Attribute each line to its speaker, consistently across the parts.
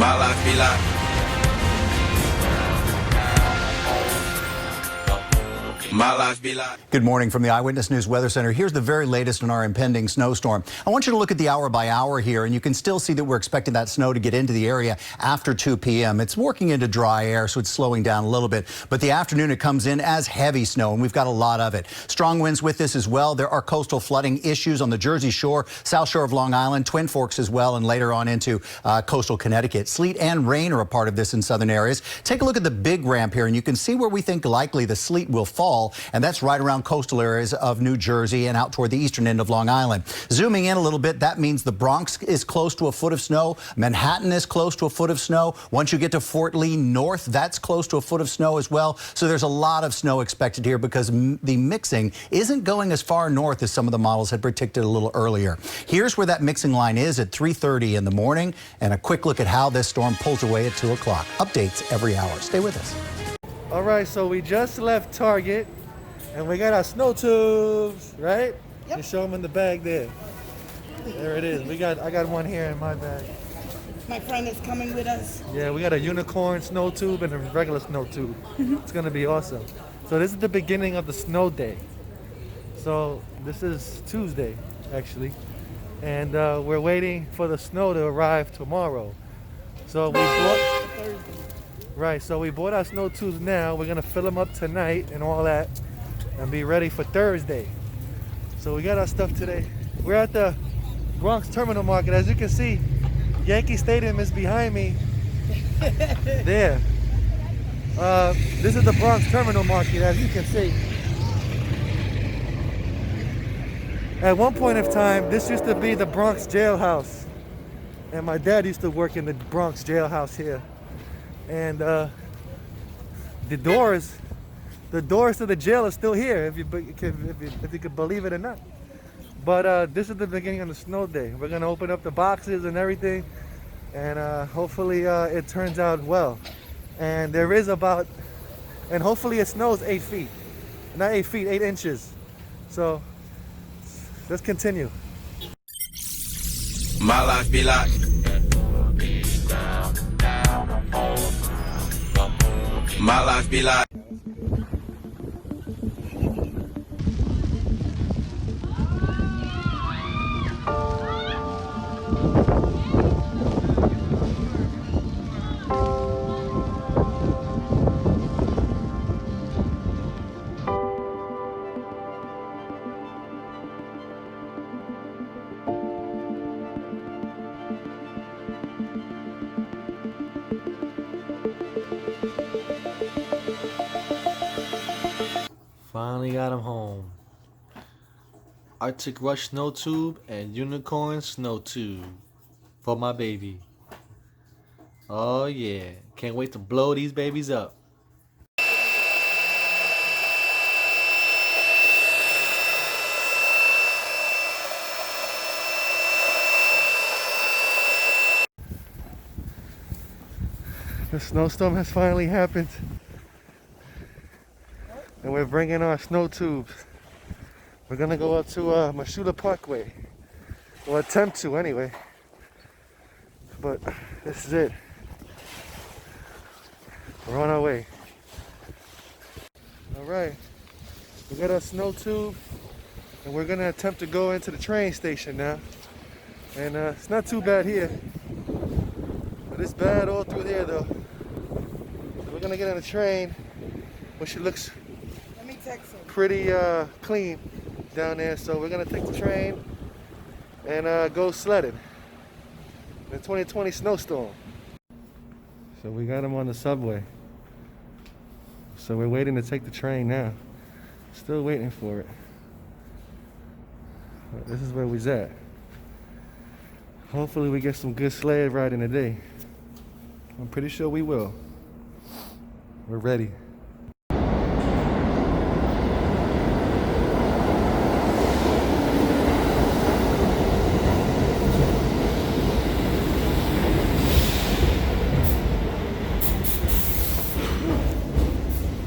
Speaker 1: My life be like. My life be like.
Speaker 2: Good morning from the Eyewitness News Weather Center. Here's the very latest on our impending snowstorm. I want you to look at the hour by hour here, and you can still see that we're expecting that snow to get into the area after 2 p.m. It's working into dry air, so it's slowing down a little bit. But the afternoon, it comes in as heavy snow, and we've got a lot of it. Strong winds with this as well. There are coastal flooding issues on the Jersey Shore, South Shore of Long Island, Twin Forks as well, and later on into coastal Connecticut. Sleet and rain are a part of this in southern areas. Take a look at the big ramp here, and you can see where we think likely the sleet will fall. And that's right around coastal areas of New Jersey and out toward the eastern end of Long Island. Zooming in a little bit, that means the Bronx is close to a foot of snow. Manhattan is close to a foot of snow. Once you get to Fort Lee North, that's close to a foot of snow as well. So there's a lot of snow expected here because the mixing isn't going as far north as some of the models had predicted a little earlier. Here's where that mixing line is at 3:30 in the morning, and a quick look at how this storm pulls away at 2 o'clock. Updates every hour. Stay with us.
Speaker 3: All right, so we just left Target. And we got our snow tubes, right?
Speaker 4: Yep.
Speaker 3: You show them in the bag there. There it is. I got one here in my bag.
Speaker 4: My friend is coming with us.
Speaker 3: Yeah, we got a unicorn snow tube and a regular snow tube. It's gonna be awesome. So this is the beginning of the snow day. So this is Tuesday, actually. And we're waiting for the snow to arrive tomorrow. So we bought, right, so we bought our snow tubes now. We're gonna fill them up tonight and all that, and be ready for Thursday. So we got our stuff today. We're at the Bronx Terminal Market. As you can see, Yankee Stadium is behind me. There. This is the Bronx Terminal Market, as you can see. At one point of time, this used to be the Bronx jailhouse. And my dad used to work in the Bronx jailhouse here. And the doors to the jail are still here, if you could believe it or not. But this is the beginning of the snow day. We're gonna open up the boxes and everything, and hopefully it turns out well. And there is and hopefully it snows 8 feet. Not 8 feet, 8 inches. So let's continue.
Speaker 1: My life be like. My life be like.
Speaker 3: Finally got them home. Arctic Rush snow tube and unicorn snow tube for my baby. Oh yeah, can't wait to blow these babies up. The snowstorm has finally happened. And we're bringing our snow tubes. We're gonna go up to Mashula Parkway. Or attempt to anyway. But this is it. We're on our way. All right, we got our snow tube, and we're gonna attempt to go into the train station now. And it's not too bad here, but it's bad all through there though. So we're gonna get on the train, which looks pretty clean down there. So we're gonna take the train and go sledding. The 2020 snowstorm. So we got them on the subway. So we're waiting to take the train now. Still waiting for it. But this is where we's at. Hopefully we get some good sled riding today. I'm pretty sure we will. We're ready.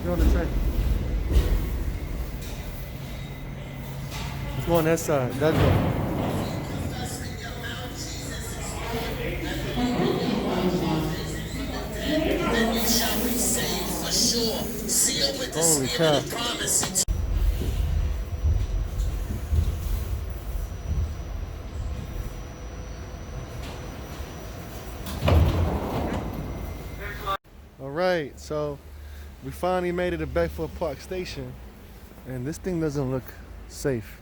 Speaker 3: On the train. Let's go on that side. That door. Holy cow. All right, so we finally made it to Bedford Park Station, and this thing doesn't look safe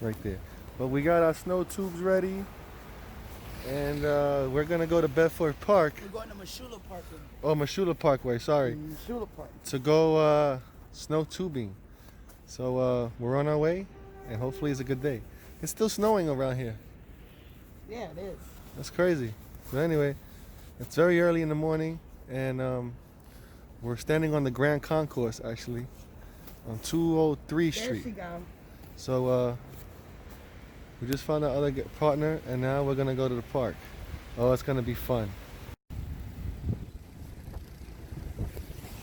Speaker 3: right there. But we got our snow tubes ready, and we're gonna go to Bedford Park.
Speaker 4: We're going to Mashula Park.
Speaker 3: Oh, Mashula Parkway, sorry.
Speaker 4: Mashula Park.
Speaker 3: To go snow tubing. So we're on our way, and hopefully it's a good day. It's still snowing around here.
Speaker 4: Yeah, it is.
Speaker 3: That's crazy. So anyway, it's very early in the morning, and we're standing on the Grand Concourse, actually, on 203
Speaker 4: There
Speaker 3: Street.
Speaker 4: she go.
Speaker 3: So we just found our other partner, and now we're gonna go to the park. Oh, it's gonna be fun.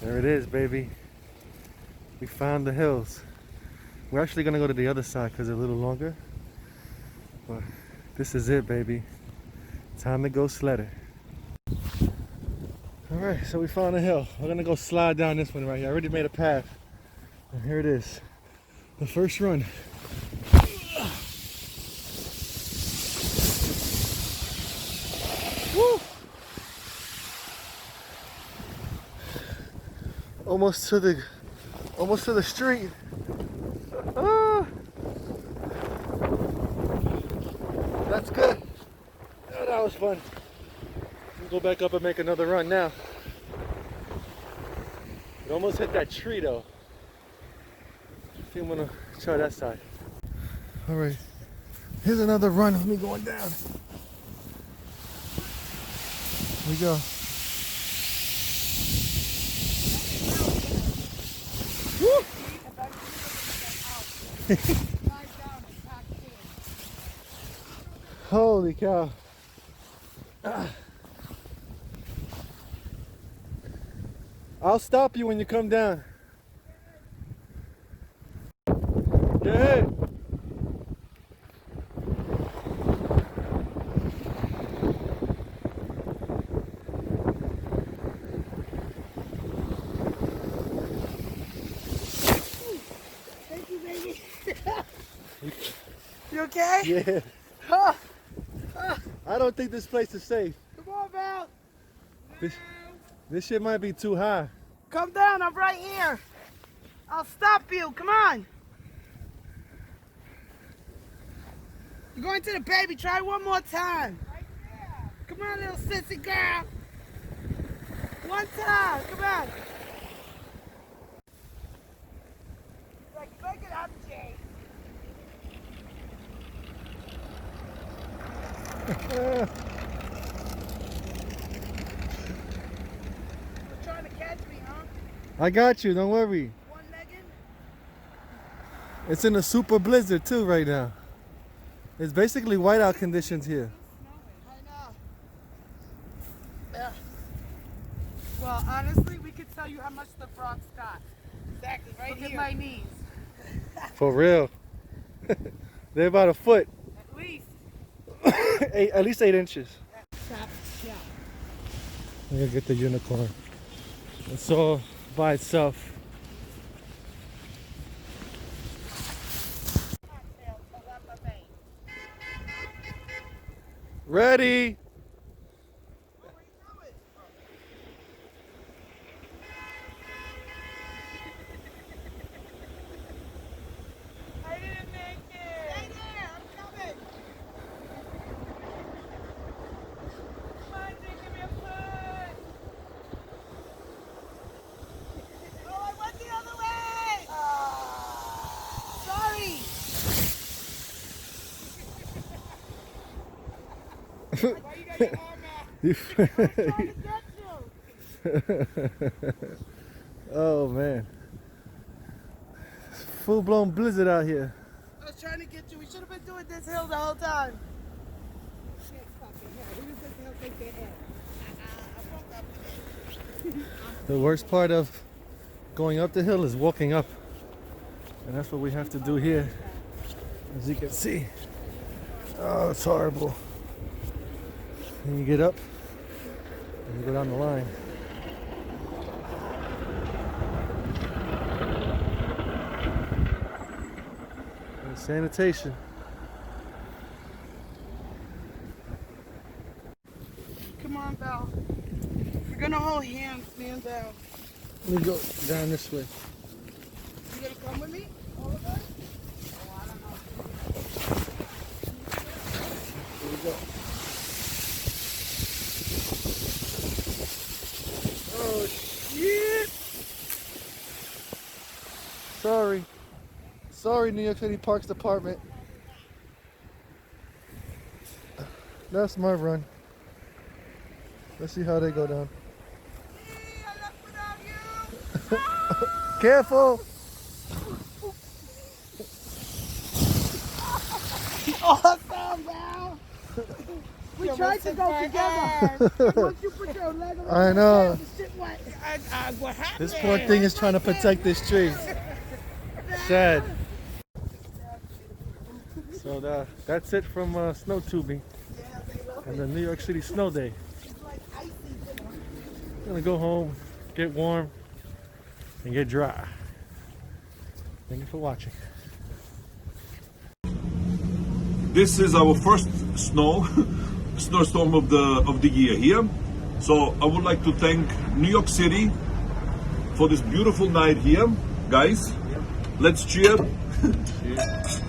Speaker 3: There it is, baby. We found the hills. We're actually gonna go to the other side because they're a little longer. But this is it, baby. Time to go sledding. All right, so we found a hill. We're gonna go slide down this one right here. I already made a path. And here it is. The first run. Woo! Almost to the street. Ah! That's good. Oh, that was fun. We'll go back up and make another run now. It almost hit that tree though. I think I'm gonna try that side. All right, here's another run of me going down. Here we go. Woo! Holy cow. I'll stop you when you come down. Go ahead.
Speaker 4: Thank you, baby. You okay?
Speaker 3: Yeah.
Speaker 4: Huh?
Speaker 3: I don't think this place is safe.
Speaker 4: Come on, Val.
Speaker 3: This shit might be too high.
Speaker 4: Come down. I'm right here. I'll stop you. Come on. You're going to the baby. Try one more time. Right there. Come on, little sissy girl. One time. Come on. Like, break it up, Jay. You're trying to catch me, huh?
Speaker 3: I got you, don't worry.
Speaker 4: One-legged?
Speaker 3: It's in a super blizzard too right now. It's basically whiteout conditions here.
Speaker 4: I know. Yeah. Well, honestly, we could tell you how much the Bronx got. Exactly, right here. Look at my knees.
Speaker 3: For real. They're about a foot.
Speaker 4: At least.
Speaker 3: At least 8 inches.
Speaker 4: Stop. Yeah.
Speaker 3: I'm gonna get the unicorn. It's all by itself. Ready?
Speaker 4: I didn't make it. Stay there. I'm coming. Come on, Jake, give me a push. Oh, I went the other way. Sorry. Why you got your arm out? I'm trying to get you.
Speaker 3: Oh man. Full-blown blizzard out here.
Speaker 4: I was trying to get you. We should have been doing this hill the whole time.
Speaker 3: The worst part of going up the hill is walking up. And that's what we have to do here. As you can see. Oh, it's horrible. And you get up and you go down the line. Sanitation.
Speaker 4: Come on, Val. We're gonna hold hands, me and Val.
Speaker 3: Let me go down this way.
Speaker 4: You gonna come with me? All of us? Oh, I don't know.
Speaker 3: Here we go. Oh shit! Sorry, New York City Parks Department. That's my run. Let's see how they go down.
Speaker 4: I left without you.
Speaker 3: Careful!
Speaker 4: Awesome, Val. We tried to go together. Once you put your leg on
Speaker 3: I know.
Speaker 4: the shit went. What happened?
Speaker 3: This poor thing is trying to protect this tree. Sad. So that's it from snow tubing and the New York City snow day. I'm gonna go home, get warm, and get dry. Thank you for watching.
Speaker 5: This is our first snowstorm of the year here. So I would like to thank New York City for this beautiful night here, guys. Let's cheer. Cheers.